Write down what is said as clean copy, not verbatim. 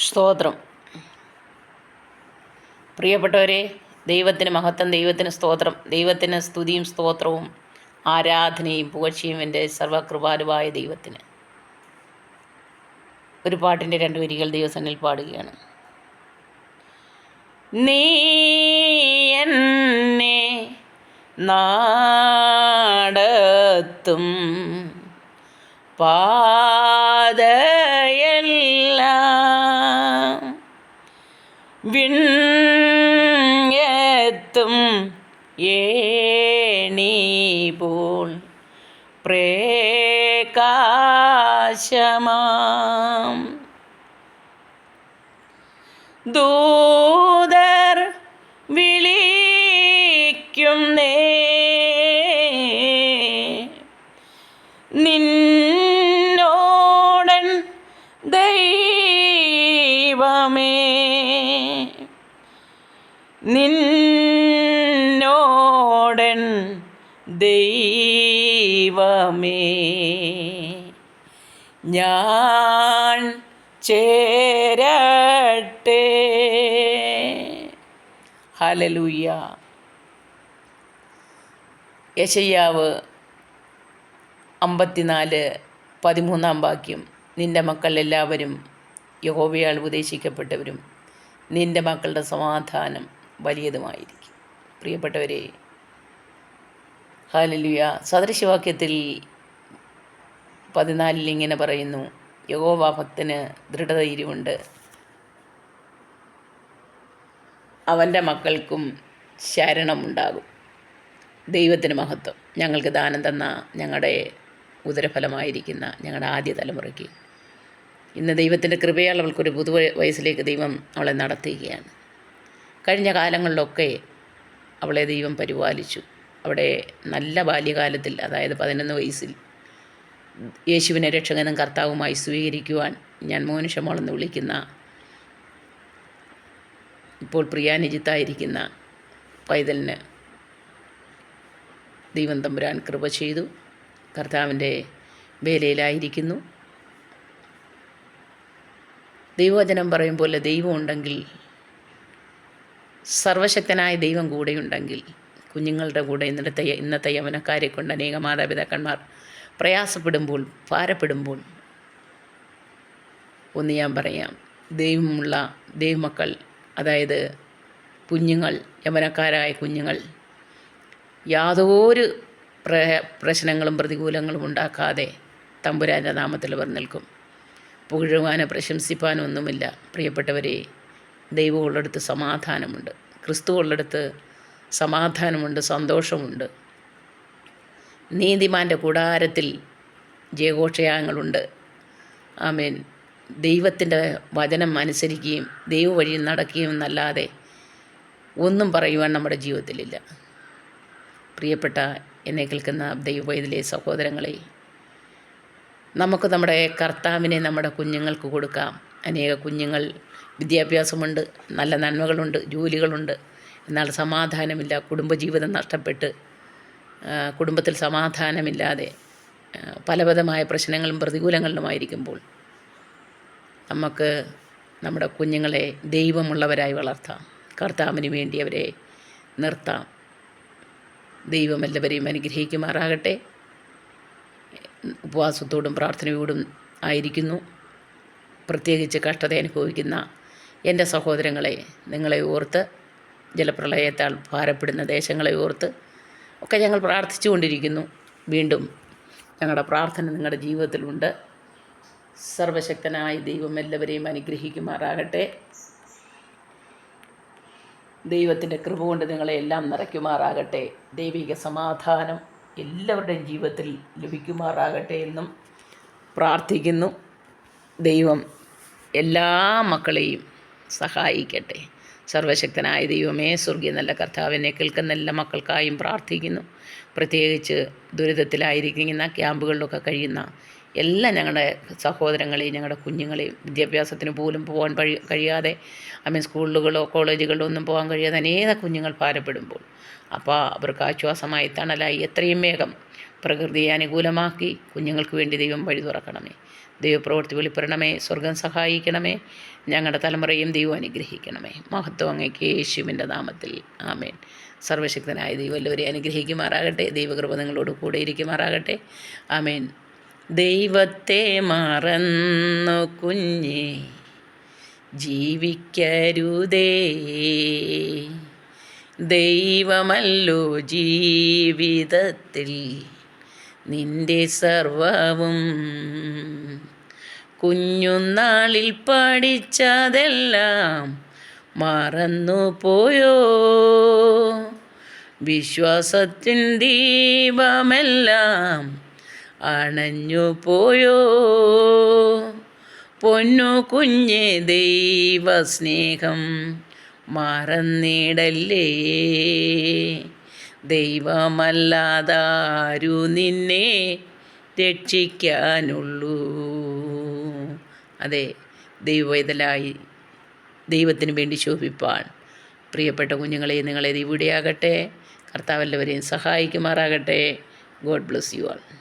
സ്തോത്രം. പ്രിയപ്പെട്ടവരെ, ദൈവത്തിന് മഹത്വം, ദൈവത്തിന് സ്തോത്രം, ദൈവത്തിന് സ്തുതിയും സ്തോത്രവും ആരാധനയും പുകഴ്ചയും എൻ്റെ സർവകൃപാലുവായ ദൈവത്തിന്. ഒരു പാട്ടിൻ്റെ 2 വരികൾ ദൈവസന്നിധിയിൽ പാടുകയാണ്. നീ എന്നെ നാടത്തും പാതയെല്ലാം വിണ്ണെത്തും ഏണി പോൽ പ്രകാശമാം ദൂതർ വിളിക്കുന്നേ നിന്നോടൻ ദൈവമേ, നിന്നോടൻ ദൈവമേ, ഞാൻ ചേരട്ടെ. ഹല്ലേലൂയ. യെശയ്യാവ് 54:13 വാക്യം. നിൻ്റെ മക്കൾ എല്ലാവരും യഹോവയാൽ ഉപദേശിക്കപ്പെട്ടവരും നിൻ്റെ മക്കളുടെ സമാധാനം വലിയതുമായിരിക്കും. പ്രിയപ്പെട്ടവരെ, ഹല്ലേലൂയ. സദൃശവാക്യത്തിൽ 14 ഇങ്ങനെ പറയുന്നു: യഹോവ ഭക്തന് ദൃഢധൈര്യമുണ്ട്, അവൻ്റെ മക്കൾക്കും ശരണമുണ്ടാകും. ദൈവത്തിന് മഹത്വം. ഞങ്ങൾക്ക് ദാനം തന്ന ഞങ്ങളുടെ ഉദരഫലമായിരിക്കുന്ന ഞങ്ങളുടെ ആദ്യ തലമുറയ്ക്ക് ഇന്ന് ദൈവത്തിൻ്റെ കൃപയാൽ അവൾക്കൊരു വയസ്സിലേക്ക് ദൈവം അവളെ നടത്തുകയാണ്. കഴിഞ്ഞ കാലങ്ങളിലൊക്കെ അവളെ ദൈവം പരിപാലിച്ചു. അവിടെ നല്ല ബാല്യകാലത്തിൽ, അതായത് 11 വയസ്സിൽ യേശുവിനെ രക്ഷകനും കർത്താവുമായി സ്വീകരിക്കുവാൻ ഞാൻ മോനുഷമോളെന്ന് വിളിക്കുന്ന, ഇപ്പോൾ പ്രിയാനിജിത്തായിരിക്കുന്ന പൈതലിന് ദൈവം തമ്പുരാൻ കൃപ ചെയ്തു. കർത്താവിൻ്റെ വേലയിലായിരിക്കുന്നു. ദൈവവചനം പറയും പോലെ ദൈവം ഉണ്ടെങ്കിൽ, സർവശക്തനായ ദൈവം കൂടെയുണ്ടെങ്കിൽ, കുഞ്ഞുങ്ങളുടെ കൂടെ ഇന്നത്തെ യൗവനക്കാരെ കൊണ്ട് അനേക മാതാപിതാക്കന്മാർ പ്രയാസപ്പെടുമ്പോൾ, ഭാരപ്പെടുമ്പോൾ, ഒന്ന് ഞാൻ പറയാം, ദൈവമുള്ള ദൈവമക്കൾ, അതായത് കുഞ്ഞുങ്ങൾ, യൗവനക്കാരായ കുഞ്ഞുങ്ങൾ യാതൊരു പ്രശ്നങ്ങളും പ്രതികൂലങ്ങളും ഉണ്ടാക്കാതെ തമ്പുരാൻ്റെ നാമത്തിൽ അവർ നിൽക്കും. പുകഴുവാനോ പ്രശംസിപ്പാനോ ഒന്നുമില്ല. പ്രിയപ്പെട്ടവരെ, ദൈവമുള്ളിടത്ത് സമാധാനമുണ്ട്, ക്രിസ്തു ഉള്ളിടത്ത് സമാധാനമുണ്ട്, സന്തോഷമുണ്ട്. നീതിമാൻ്റെ കൂടാരത്തിൽ ജയഘോഷയാഗങ്ങളുണ്ട്. ആമേൻ. ദൈവത്തിൻ്റെ വചനം അനുസരിക്കുകയും ദൈവ വഴി നടക്കുകയും എന്നല്ലാതെ ഒന്നും പറയുവാൻ നമ്മുടെ ജീവിതത്തിലില്ല. പ്രിയപ്പെട്ട എന്നെ കേൾക്കുന്ന ദൈവവൈതലേ സഹോദരങ്ങളെ, നമുക്ക് നമ്മുടെ കർത്താവിനെ നമ്മുടെ കുഞ്ഞുങ്ങൾക്ക് കൊടുക്കാം. അനേക കുഞ്ഞുങ്ങൾ വിദ്യാഭ്യാസമുണ്ട്, നല്ല നന്മകളുണ്ട്, ജോലികളുണ്ട്, എന്നാൽ സമാധാനമില്ല. കുടുംബജീവിതം നഷ്ടപ്പെട്ട് കുടുംബത്തിൽ സമാധാനമില്ലാതെ പലവിധമായ പ്രശ്നങ്ങളും പ്രതികൂലങ്ങളിലുമായിരിക്കുമ്പോൾ നമുക്ക് നമ്മുടെ കുഞ്ഞുങ്ങളെ ദൈവമുള്ളവരായി വളർത്താം. കർത്താവിന് വേണ്ടി അവരെ നിർത്താം. ദൈവം എല്ലാവരെയും അനുഗ്രഹിക്കുമാറാകട്ടെ. ഉപവാസത്തോടും പ്രാർത്ഥനയോടും ആയിരിക്കുന്നു. പ്രത്യേകിച്ച് കഷ്ടത അനുഭവിക്കുന്ന എൻ്റെ സഹോദരങ്ങളെ, നിങ്ങളെ ഓർത്ത്, ജലപ്രളയത്താൽ ഭാരപ്പെടുന്ന ദേശങ്ങളെ ഓർത്ത് ഒക്കെ ഞങ്ങൾ പ്രാർത്ഥിച്ചു കൊണ്ടിരിക്കുന്നു. വീണ്ടും ഞങ്ങളുടെ പ്രാർത്ഥന നിങ്ങളുടെ ജീവിതത്തിലുണ്ട്. സർവശക്തനായ ദൈവം എല്ലാവരെയും അനുഗ്രഹിക്കുമാറാകട്ടെ. ദൈവത്തിൻ്റെ കൃപ കൊണ്ട് നിങ്ങളെ എല്ലാം നിറയ്ക്കുമാറാകട്ടെ. ദൈവിക സമാധാനം എല്ലാവരുടെയും ജീവിതത്തിൽ ലഭിക്കുമാറാകട്ടെ എന്നും പ്രാർത്ഥിക്കുന്നു. ദൈവം എല്ലാ മക്കളെയും സഹായിക്കട്ടെ. സർവശക്തനായ ദൈവമേ, സ്വർഗീയ നല്ല കർത്താവിനെ കേൾക്കുന്ന എല്ലാ മക്കൾക്കായും പ്രാർത്ഥിക്കുന്നു. പ്രത്യേകിച്ച് ദുരിതത്തിലായിരിക്കുന്ന ക്യാമ്പുകളിലൊക്കെ കഴിയുന്ന എല്ലാ ഞങ്ങളുടെ സഹോദരങ്ങളെയും ഞങ്ങളുടെ കുഞ്ഞുങ്ങളെയും, വിദ്യാഭ്യാസത്തിന് പോലും പോകാൻ കഴിയാതെ, സ്കൂളുകളോ കോളേജുകളിലോ ഒന്നും പോകാൻ കഴിയാതെ അനേക കുഞ്ഞുങ്ങൾ ഭാരപ്പെടുമ്പോൾ അപ്പോൾ അവർക്ക് ആശ്വാസമായി, തണലായി എത്രയും വേഗം പ്രകൃതിയെ അനുകൂലമാക്കി കുഞ്ഞുങ്ങൾക്ക് വേണ്ടി ദൈവം വഴി തുറക്കണമേ. ദൈവപ്രവൃത്തി വെളിപ്പെടണമേ. സ്വർഗം സഹായിക്കണമേ. ഞങ്ങളുടെ തലമുറയും ദൈവം അനുഗ്രഹിക്കണമേ. മഹത്വം അങ്ങേക്ക് യേശുവിൻ്റെ നാമത്തിൽ. ആമേൻ. സർവശക്തനായ ദൈവം എല്ലാവരെയും അനുഗ്രഹിക്കുമാറാകട്ടെ. ദൈവകൃപ നിങ്ങളോട് കൂടെ ഇരിക്കുമാറാകട്ടെ. ആമേൻ. ദൈവത്തെ മറന്നു കുഞ്ഞേ ജീവിക്കരുതേ, ദൈവമല്ലോ ജീവിതത്തിൽ നിന്റെ സർവവും. കുഞ്ഞുനാളിൽ പഠിച്ചതെല്ലാം മറന്നു പോയോ, വിശ്വാസത്തിൻ ദീപമെല്ലാം അണഞ്ഞു പോയോ. പൊന്നു കുഞ്ഞെ ദൈവസ്നേഹം മറന്നിടല്ലേ, ദൈവമല്ലാതാരു നിന്നെ രക്ഷിക്കാനുള്ളൂ. അതെ, ദൈവവേദലായി ദൈവത്തിന് വേണ്ടി ശോഭിപ്പാൻ പ്രിയപ്പെട്ട കുഞ്ഞുങ്ങളെ നിങ്ങളെ ദൈവം ഇടയാകട്ടെ. കർത്താവ് എല്ലാവരെയും സഹായിക്കുമാറാകട്ടെ. God bless you all.